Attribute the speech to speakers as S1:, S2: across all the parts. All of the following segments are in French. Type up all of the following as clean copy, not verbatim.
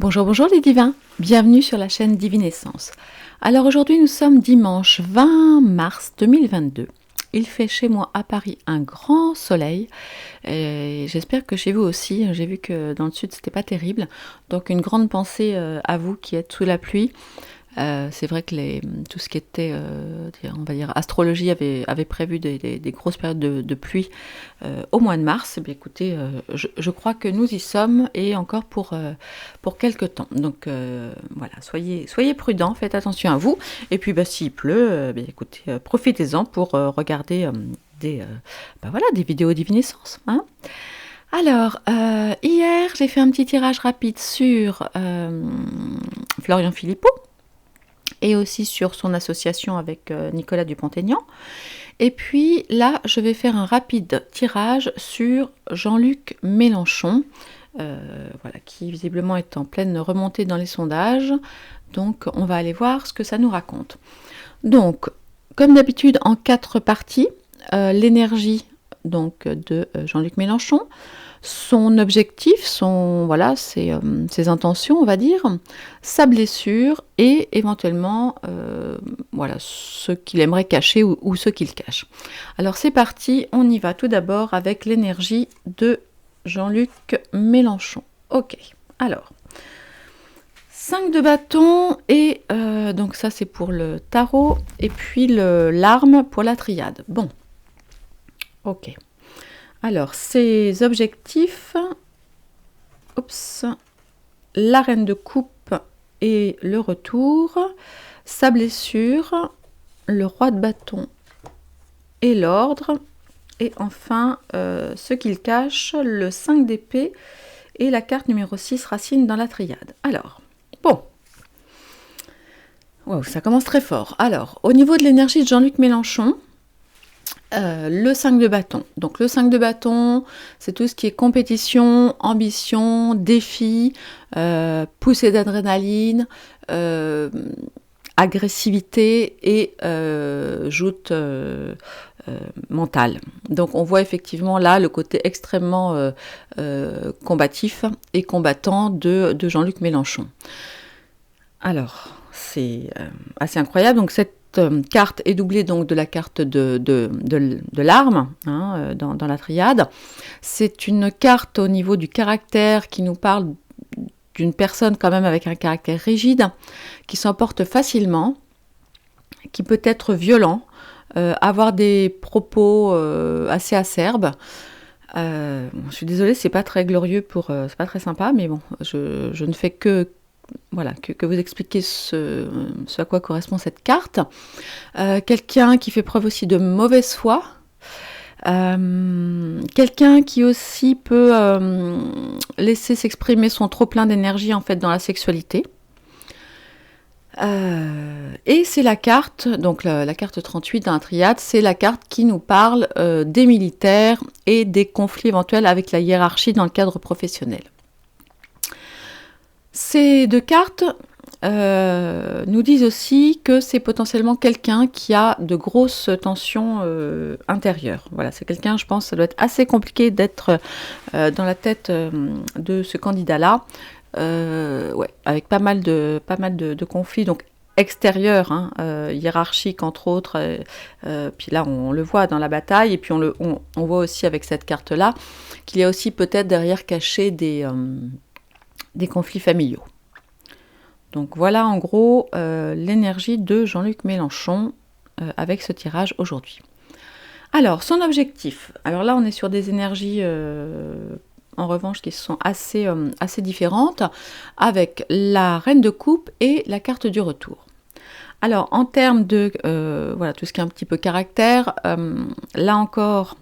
S1: Bonjour, bonjour les divins, bienvenue sur la chaîne Divinescence. Alors aujourd'hui nous sommes dimanche 20 mars 2022. Il fait chez moi à Paris un grand soleil et j'espère que chez vous aussi. J'ai vu que dans le sud c'était pas terrible. Donc une grande pensée à vous qui êtes sous la pluie. C'est vrai que tout ce qui était, on va dire, astrologie avait prévu des grosses périodes de pluie au mois de mars. Eh bien, écoutez, je crois que nous y sommes et encore pour quelques temps. Donc voilà, soyez prudents, faites attention à vous. Et puis s'il pleut, bien, écoutez, profitez-en pour regarder des vidéos divinescence. Hein. Alors, hier, j'ai fait un petit tirage rapide sur Florian Philippot et aussi sur son association avec Nicolas Dupont-Aignan. Et puis là, je vais faire un rapide tirage sur Jean-Luc Mélenchon, qui visiblement est en pleine remontée dans les sondages. Donc, on va aller voir ce que ça nous raconte. Donc, comme d'habitude, en 4 parties, l'énergie donc, de Jean-Luc Mélenchon, son objectif, ses intentions, on va dire, sa blessure et éventuellement ce qu'il aimerait cacher ou ce qu'il cache. Alors c'est parti, on y va tout d'abord avec l'énergie de Jean-Luc Mélenchon. Ok, alors 5 de bâton et donc ça c'est pour le tarot et puis l'arme pour la triade. Bon, ok. Alors, ses objectifs, la reine de coupe et le retour, sa blessure, le roi de bâton et l'ordre, et enfin, ce qu'il cache, le 5 d'épée et la carte numéro 6, racine dans la triade. Alors, bon. Wow, ça commence très fort. Alors, au niveau de l'énergie de Jean-Luc Mélenchon, le 5 de bâton. Donc le 5 de bâton, c'est tout ce qui est compétition, ambition, défi, poussée d'adrénaline, agressivité et joute mentale. Donc on voit effectivement là le côté extrêmement combatif et combattant de Jean-Luc Mélenchon. Alors, c'est assez incroyable. Donc cette carte est doublée donc de la carte de l'arme dans la triade. C'est une carte au niveau du caractère qui nous parle d'une personne quand même avec un caractère rigide, qui s'emporte facilement, qui peut être violent, avoir des propos assez acerbes. Je suis désolée, c'est pas très glorieux c'est pas très sympa, mais bon, je ne fais que vous expliquer ce à quoi correspond cette carte. Quelqu'un qui fait preuve aussi de mauvaise foi. Quelqu'un qui aussi peut laisser s'exprimer son trop-plein d'énergie en fait dans la sexualité. Et c'est la carte, donc la carte 38 dans la triade, c'est la carte qui nous parle des militaires et des conflits éventuels avec la hiérarchie dans le cadre professionnel. Ces 2 cartes nous disent aussi que c'est potentiellement quelqu'un qui a de grosses tensions intérieures. Voilà, c'est quelqu'un, je pense, ça doit être assez compliqué d'être dans la tête de ce candidat-là, avec pas mal de conflits, donc extérieurs, hiérarchiques entre autres. Puis là, on le voit dans la bataille, et puis on voit aussi avec cette carte-là qu'il y a aussi peut-être derrière caché des conflits familiaux. Donc voilà en gros l'énergie de Jean-Luc Mélenchon avec ce tirage aujourd'hui. Alors son objectif, alors là on est sur des énergies en revanche qui sont assez différentes, avec la reine de coupe et la carte du retour. Alors en termes de tout ce qui est un petit peu caractère, là encore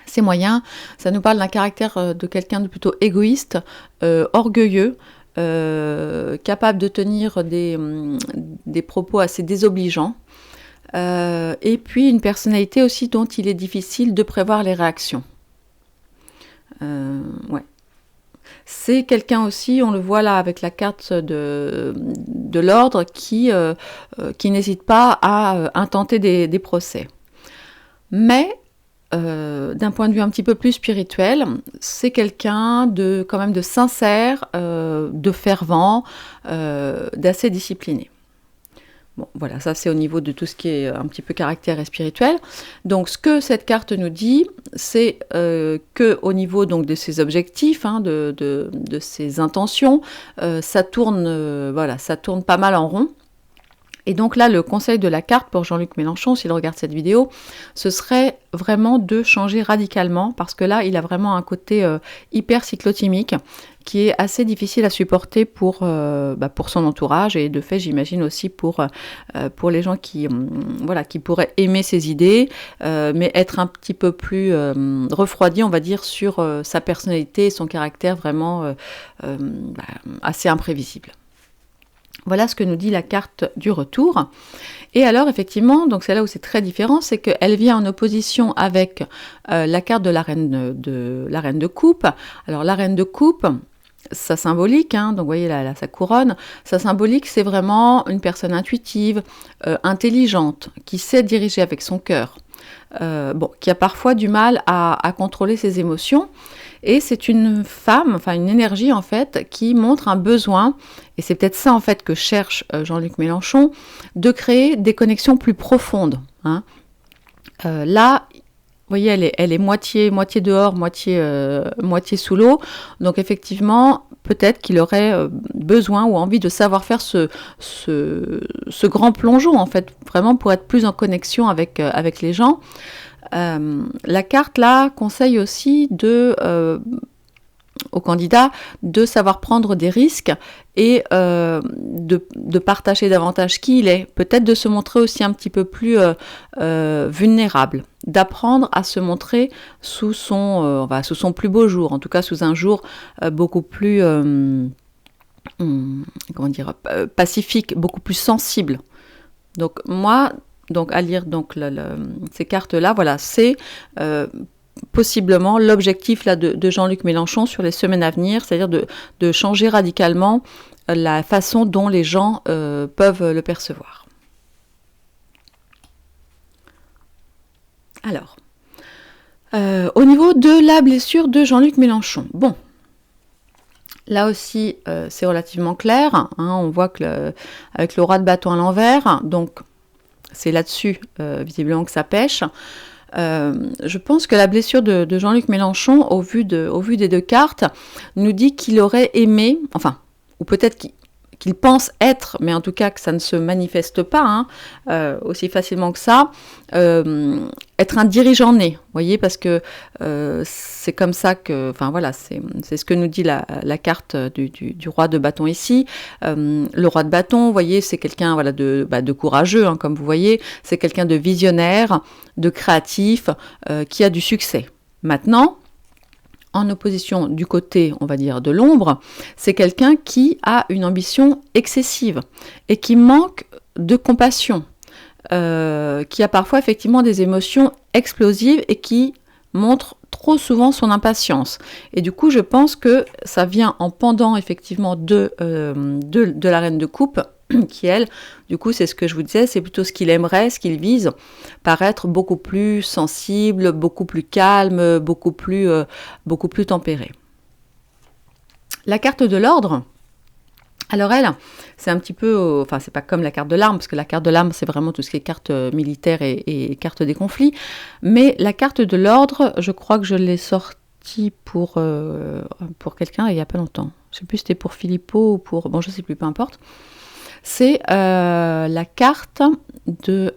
S1: c'est moyen, ça nous parle d'un caractère de quelqu'un de plutôt égoïste, orgueilleux, capable de tenir des propos assez désobligeants, et puis une personnalité aussi dont il est difficile de prévoir les réactions. C'est quelqu'un aussi, on le voit là avec la carte de l'ordre, qui n'hésite pas à intenter des procès. Mais d'un point de vue un petit peu plus spirituel, c'est quelqu'un de quand même de sincère, de fervent, d'assez discipliné. Bon, voilà, ça c'est au niveau de tout ce qui est un petit peu caractère et spirituel. Donc, ce que cette carte nous dit, c'est que au niveau donc de ses objectifs, hein, de ses intentions, ça tourne, voilà, ça tourne pas mal en rond. Et donc là, le conseil de la carte pour Jean-Luc Mélenchon, s'il regarde cette vidéo, ce serait vraiment de changer radicalement, parce que là, il a vraiment un côté hyper cyclotimique qui est assez difficile à supporter pour son entourage, et de fait, j'imagine aussi pour les gens qui pourraient aimer ses idées, mais être un petit peu plus refroidi, on va dire, sur sa personnalité et son caractère vraiment assez imprévisible. Voilà ce que nous dit la carte du retour. Et alors, effectivement, donc c'est là où c'est très différent, c'est qu'elle vient en opposition avec la carte de la reine de coupe. Alors, la reine de coupe, sa symbolique, hein, donc vous voyez là, sa couronne, sa symbolique, c'est vraiment une personne intuitive, intelligente, qui sait diriger avec son cœur, qui a parfois du mal à contrôler ses émotions. Et c'est une femme, enfin une énergie en fait, qui montre un besoin, et c'est peut-être ça en fait que cherche Jean-Luc Mélenchon, de créer des connexions plus profondes. Hein. Là, vous voyez, elle est moitié dehors, moitié sous l'eau. Donc effectivement, peut-être qu'il aurait besoin ou envie de savoir faire ce grand plongeon en fait, vraiment pour être plus en connexion avec les gens. La carte là conseille aussi au candidat de savoir prendre des risques et de partager davantage qui il est, peut-être de se montrer aussi un petit peu plus vulnérable, d'apprendre à se montrer sous son plus beau jour, en tout cas sous un jour beaucoup plus pacifique, beaucoup plus sensible. Donc moi, à lire ces cartes-là, voilà, c'est possiblement l'objectif là, de Jean-Luc Mélenchon sur les semaines à venir, c'est-à-dire de changer radicalement la façon dont les gens peuvent le percevoir. Alors, au niveau de la blessure de Jean-Luc Mélenchon, bon, là aussi c'est relativement clair, hein, on voit que avec le roi de bâton à l'envers, donc c'est là-dessus, visiblement, que ça pêche. Je pense que la blessure de Jean-Luc Mélenchon, au vu des deux cartes, nous dit qu'il aurait aimé, ou peut-être qu'il pense être, mais en tout cas que ça ne se manifeste pas aussi facilement que ça, être un dirigeant né, vous voyez, parce que c'est comme ça que, c'est ce que nous dit la carte du roi de bâton ici. Le roi de bâton, vous voyez, c'est quelqu'un de courageux, hein, comme vous voyez, c'est quelqu'un de visionnaire, de créatif, qui a du succès. Maintenant, en opposition du côté, on va dire, de l'ombre, c'est quelqu'un qui a une ambition excessive et qui manque de compassion, qui a parfois effectivement des émotions explosives et qui montre trop souvent son impatience. Et du coup, je pense que ça vient en pendant effectivement de la reine de coupe, qui elle, du coup, c'est ce que je vous disais, c'est plutôt ce qu'il aimerait, ce qu'il vise, paraître beaucoup plus sensible, beaucoup plus calme, beaucoup plus tempéré. La carte de l'ordre, alors elle, c'est un petit peu, c'est pas comme la carte de l'arme, parce que la carte de l'arme, c'est vraiment tout ce qui est carte militaire et carte des conflits, mais la carte de l'ordre, je crois que je l'ai sortie pour quelqu'un il y a pas longtemps. Je sais plus si c'était pour Philippot ou pour... Bon, je sais plus, peu importe. C'est la carte de...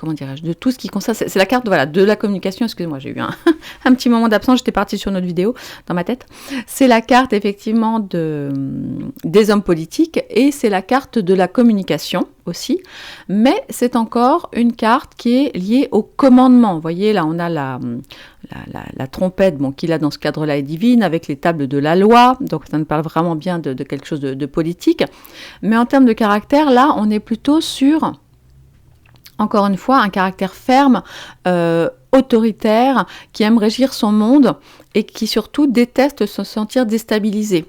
S1: de tout ce qui concerne... C'est la carte de la communication. Excusez-moi, j'ai eu un petit moment d'absence, j'étais partie sur notre vidéo dans ma tête. C'est la carte, effectivement, des hommes politiques et c'est la carte de la communication aussi. Mais c'est encore une carte qui est liée au commandement. Vous voyez, là, on a la trompette qui là dans ce cadre-là est divine, avec les tables de la loi, donc ça nous parle vraiment bien de quelque chose de politique. Mais en termes de caractère, là, on est plutôt sur, encore une fois, un caractère ferme, autoritaire, qui aime régir son monde et qui surtout déteste se sentir déstabilisé.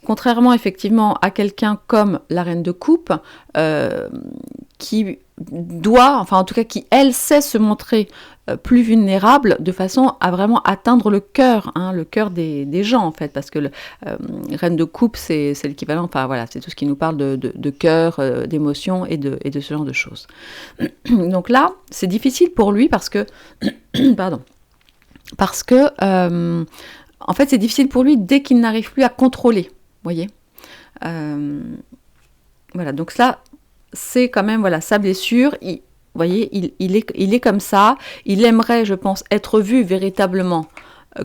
S1: Contrairement effectivement à quelqu'un comme la reine de coupe, qui doit, enfin en tout cas qui elle sait se montrer plus vulnérable de façon à vraiment atteindre le cœur des gens en fait, parce que reine de coupe c'est l'équivalent, enfin voilà, c'est tout ce qui nous parle de cœur, d'émotion et de ce genre de choses. Donc là, c'est difficile pour lui parce que, pardon, parce que en fait c'est difficile pour lui dès qu'il n'arrive plus à contrôler, vous voyez. Voilà, donc ça c'est quand même voilà sa blessure. Vous voyez, il est comme ça. Il aimerait, je pense, être vu véritablement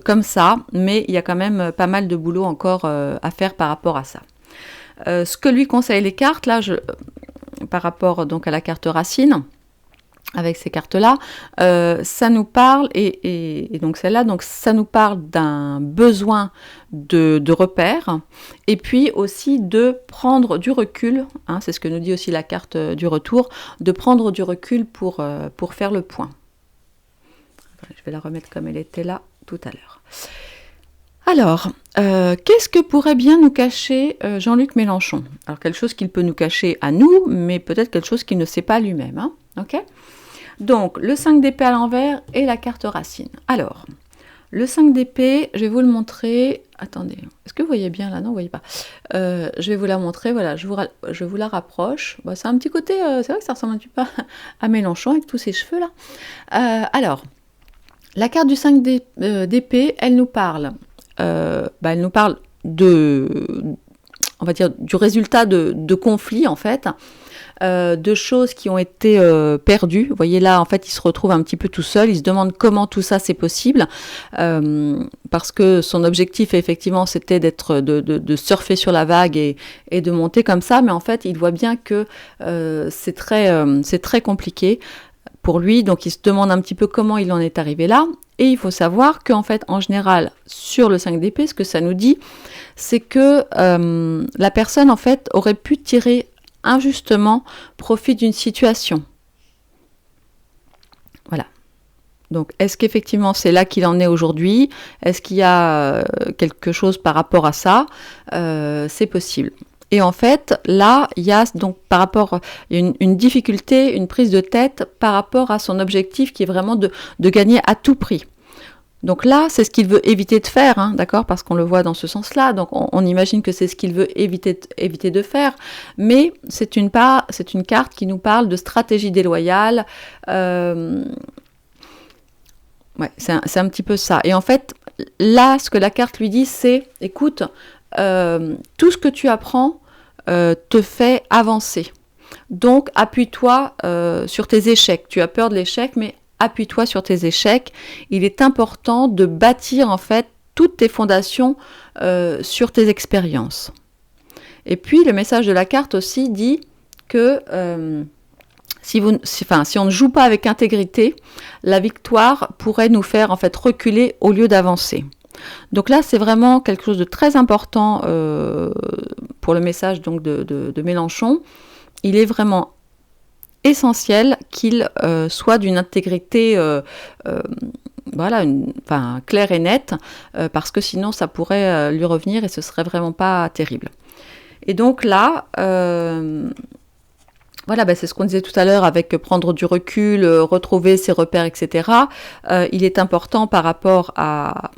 S1: comme ça, mais il y a quand même pas mal de boulot encore à faire par rapport à ça. Ce que lui conseillent les cartes, là, par rapport donc à la carte racine, avec ces cartes-là, ça nous parle, et donc celle-là, donc ça nous parle d'un besoin de repères, et puis aussi de prendre du recul, hein, c'est ce que nous dit aussi la carte du retour, de prendre du recul pour faire le point. Je vais la remettre comme elle était là tout à l'heure. Alors, qu'est-ce que pourrait bien nous cacher Jean-Luc Mélenchon? Alors, quelque chose qu'il peut nous cacher à nous, mais peut-être quelque chose qu'il ne sait pas lui-même, hein, ok? Donc, le 5 d'épée à l'envers et la carte racine. Alors, le 5 d'épée, je vais vous le montrer. Attendez, est-ce que vous voyez bien là? Non, vous ne voyez pas. Je vais vous la montrer, voilà, je vous la rapproche. Bon, c'est un petit côté, c'est vrai que ça ressemble un petit peu à Mélenchon avec tous ses cheveux là. Alors, la carte du 5 d'épée, elle nous parle on va dire, du résultat de conflits en fait. De choses qui ont été perdues. Vous voyez là, en fait, il se retrouve un petit peu tout seul. Il se demande comment tout ça c'est possible, parce que son objectif, effectivement, c'était de surfer sur la vague et de monter comme ça. Mais en fait, il voit bien que c'est très compliqué pour lui. Donc, il se demande un petit peu comment il en est arrivé là. Et il faut savoir qu'en fait, en général, sur le 5 d'épée, ce que ça nous dit, c'est que la personne, en fait, aurait pu tirer injustement profit d'une situation. Voilà. Donc, est-ce qu'effectivement c'est là qu'il en est aujourd'hui? Est-ce qu'il y a quelque chose par rapport à ça? C'est possible. Et en fait, là, il y a donc par rapport une difficulté, une prise de tête par rapport à son objectif qui est vraiment de gagner à tout prix. Donc là, c'est ce qu'il veut éviter de faire, hein, d'accord, parce qu'on le voit dans ce sens-là. Donc on imagine que c'est ce qu'il veut éviter de faire, mais c'est une carte qui nous parle de stratégie déloyale. Ouais, c'est un petit peu ça. Et en fait, là, ce que la carte lui dit, c'est, écoute, tout ce que tu apprends te fait avancer. Donc appuie-toi sur tes échecs. Tu as peur de l'échec, mais appuie-toi sur tes échecs. Il est important de bâtir en fait toutes tes fondations sur tes expériences. Et puis le message de la carte aussi dit que si on ne joue pas avec intégrité, la victoire pourrait nous faire en fait reculer au lieu d'avancer. Donc là, c'est vraiment quelque chose de très important pour le message donc de Mélenchon. Il est vraiment essentiel qu'il soit d'une intégrité claire et nette, parce que sinon ça pourrait lui revenir et ce serait vraiment pas terrible. Et donc là, c'est ce qu'on disait tout à l'heure avec prendre du recul, retrouver ses repères, etc. Il est important par rapport à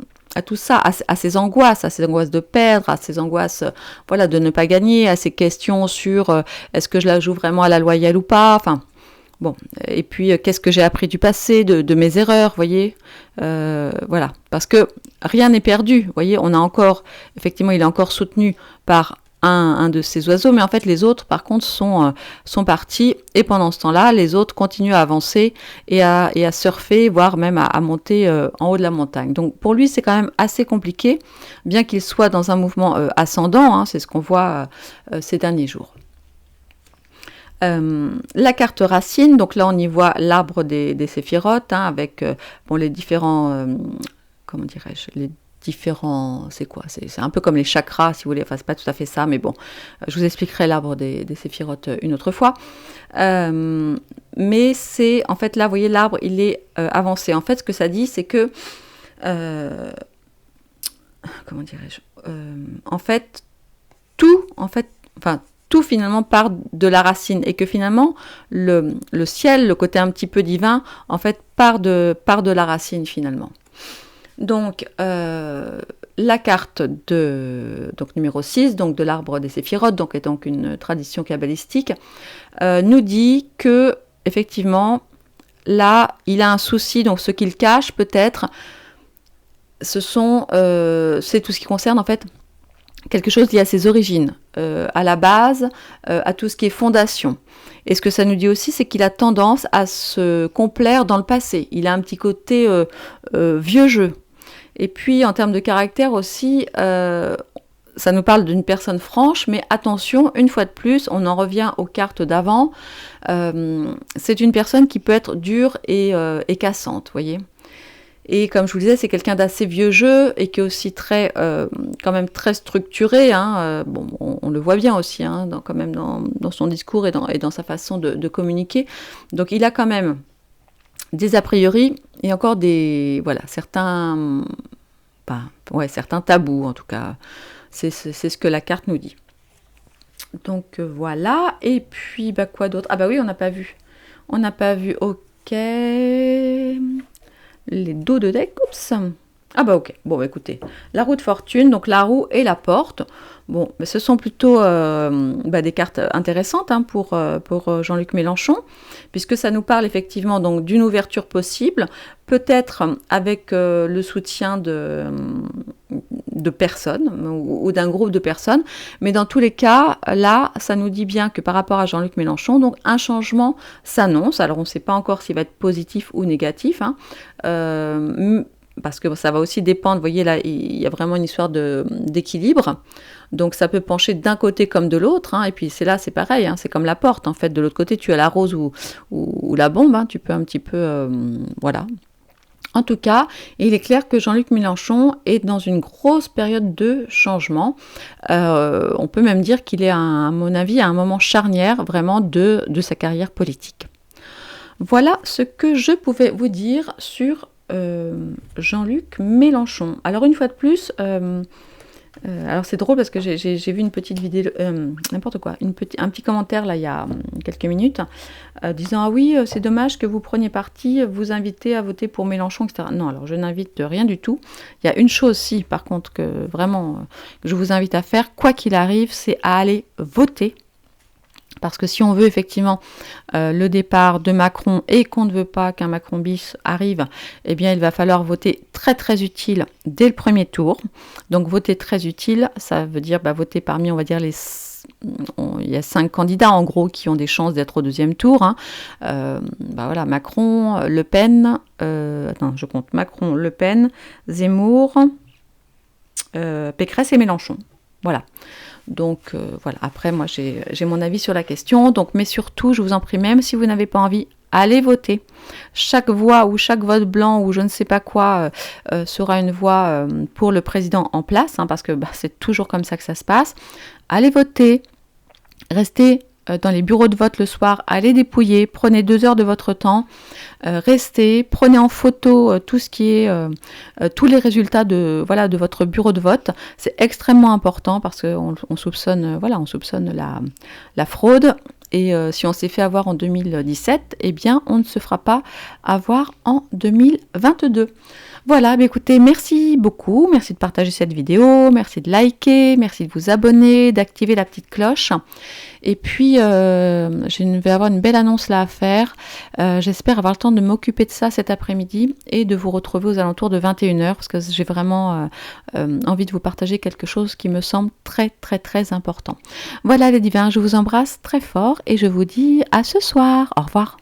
S1: tout ça, à ces angoisses de perdre, à ces angoisses de ne pas gagner, à ces questions sur est-ce que je la joue vraiment à la loyale ou pas, enfin bon, et puis qu'est-ce que j'ai appris du passé, de mes erreurs, vous voyez, parce que rien n'est perdu, vous voyez, effectivement il est encore soutenu par un de ces oiseaux, mais en fait les autres par contre sont partis, et pendant ce temps-là les autres continuent à avancer et à surfer, voire même à monter en haut de la montagne. Donc pour lui c'est quand même assez compliqué, bien qu'il soit dans un mouvement ascendant, hein, c'est ce qu'on voit ces derniers jours. La carte racine, donc là on y voit l'arbre des séphirotes, hein, avec les différents, c'est quoi, c'est un peu comme les chakras si vous voulez, enfin c'est pas tout à fait ça, mais bon, je vous expliquerai l'arbre des séphirotes une autre fois. Mais c'est, en fait là vous voyez l'arbre il est avancé, en fait ce que ça dit c'est que, en fait tout, tout finalement part de la racine et que finalement le ciel, le côté un petit peu divin, en fait part de la racine finalement. Donc la carte donc numéro 6, donc de l'arbre des séphirotes, donc est donc une tradition kabbalistique, nous dit que effectivement là il a un souci, donc ce qu'il cache peut-être, c'est tout ce qui concerne en fait quelque chose lié à ses origines, à la base, à tout ce qui est fondation. Et ce que ça nous dit aussi, c'est qu'il a tendance à se complaire dans le passé. Il a un petit côté vieux jeu. Et puis, en termes de caractère aussi, ça nous parle d'une personne franche, mais attention, une fois de plus, on en revient aux cartes d'avant. C'est une personne qui peut être dure et cassante, vous voyez. Et comme je vous le disais, c'est quelqu'un d'assez vieux jeu et qui est aussi quand même très structuré. Hein. Bon, on le voit bien aussi, hein, quand même dans son discours et dans sa façon de communiquer. Donc il a quand même des a priori et encore certains tabous en tout cas. C'est ce que la carte nous dit. Donc voilà. Et puis quoi d'autre? Ah bah oui, on n'a pas vu. Ok. Les dos de deck, oups. Ah bah ok, bon écoutez, la roue de fortune, donc la roue et la porte. Bon, mais ce sont plutôt des cartes intéressantes hein, pour Jean-Luc Mélenchon, puisque ça nous parle effectivement donc d'une ouverture possible, peut-être avec le soutien de personnes ou d'un groupe de personnes, mais dans tous les cas, là, ça nous dit bien que par rapport à Jean-Luc Mélenchon, donc un changement s'annonce. Alors on ne sait pas encore s'il va être positif ou négatif, hein, parce que ça va aussi dépendre, vous voyez là, il y a vraiment une histoire d'équilibre, donc ça peut pencher d'un côté comme de l'autre, hein, et puis c'est pareil, hein, c'est comme la porte, en fait, de l'autre côté tu as la rose ou la bombe, hein, tu peux un petit peu, voilà. En tout cas, il est clair que Jean-Luc Mélenchon est dans une grosse période de changement, on peut même dire qu'il est, à mon avis, à un moment charnière vraiment de sa carrière politique. Voilà ce que je pouvais vous dire sur Jean-Luc Mélenchon. Alors une fois de plus, alors c'est drôle parce que j'ai vu une petite vidéo, n'importe quoi, un petit commentaire là il y a quelques minutes, disant ah oui c'est dommage que vous preniez parti, vous invitez à voter pour Mélenchon, etc. Non, alors je n'invite rien du tout. Il y a une chose si par contre que vraiment que je vous invite à faire, quoi qu'il arrive, c'est à aller voter. Parce que si on veut effectivement le départ de Macron et qu'on ne veut pas qu'un Macron bis arrive, eh bien il va falloir voter très très utile dès le premier tour. Donc voter très utile, ça veut dire voter parmi, on va dire, il y a 5 candidats en gros qui ont des chances d'être au deuxième tour. Hein. Voilà, Macron, Le Pen, je compte Macron, Le Pen, Zemmour, Pécresse et Mélenchon. Voilà. Donc voilà, après moi j'ai mon avis sur la question, donc, mais surtout je vous en prie, même si vous n'avez pas envie, allez voter. Chaque voix ou chaque vote blanc ou je ne sais pas quoi sera une voix pour le président en place, hein, parce que c'est toujours comme ça que ça se passe. Allez voter, restez dans les bureaux de vote le soir, allez dépouiller, prenez 2 heures de votre temps, restez, prenez en photo tout ce qui est tous les résultats de votre bureau de vote. C'est extrêmement important parce qu'on soupçonne la fraude. Et si on s'est fait avoir en 2017, eh bien on ne se fera pas avoir en 2022. Voilà, écoutez, merci beaucoup, merci de partager cette vidéo, merci de liker, merci de vous abonner, d'activer la petite cloche. Et puis, je vais avoir une belle annonce là à faire. J'espère avoir le temps de m'occuper de ça cet après-midi et de vous retrouver aux alentours de 21h parce que j'ai vraiment envie de vous partager quelque chose qui me semble très, très, très important. Voilà les divins, je vous embrasse très fort et je vous dis à ce soir. Au revoir.